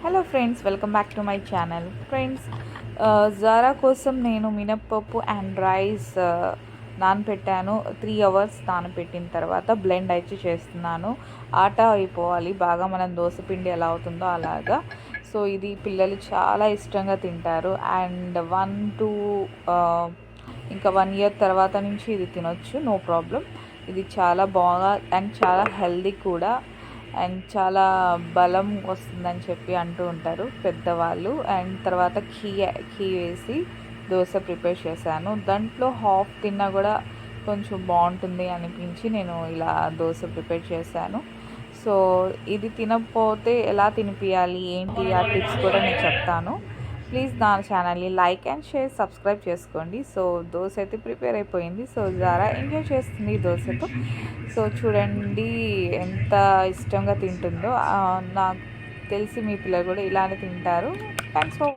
Hello friends, welcome back to my channel. Friends, Zara కోసం నేను మినప్పప్పు అండ్ రైస్ నానపెట్టాను. 3 అవర్స్ నానపెట్టిన తర్వాత బ్లెండ్ అయితే చేస్తున్నాను. ఆటా అయిపోవాలి బాగా, మనం దోశ పిండి ఎలా అవుతుందో అలాగా. సో ఇది పిల్లలు చాలా ఇష్టంగా తింటారు. అండ్ 1 to ఇంకా 1 ఇయర్ తర్వాత నుంచి ఇది తినొచ్చు, నో ప్రాబ్లం. ఇది చాలా బాగా అండ్ చాలా హెల్దీ కూడా, అండ్ చాలా బలం వస్తుందని చెప్పి అంటూ ఉంటారు పెద్దవాళ్ళు. అండ్ తర్వాత ఘీ వేసి దోశ ప్రిపేర్ చేశాను. దాంట్లో హాఫ్ తిన్నా కూడా కొంచెం బాగుంటుంది అనిపించి నేను ఇలా దోశ ప్రిపేర్ చేశాను. సో ఇది తినకపోతే ఎలా తినిపియాలి ఏంటి ఆ టిప్స్ కూడా నేను చెప్తాను. ప్లీజ్ నా ఛానల్ని లైక్ అండ్ షేర్, సబ్స్క్రైబ్ చేసుకోండి. సో దోశ అయితే ప్రిపేర్ అయిపోయింది. సో జారా ఎంజాయ్ చేస్తుంది ఈ దోశతో. సో చూడండి ఎంత ఇష్టంగా తింటుందో. నాకు తెలిసి మీ పిల్లలు కూడా ఇలానే తింటారు. Thanks for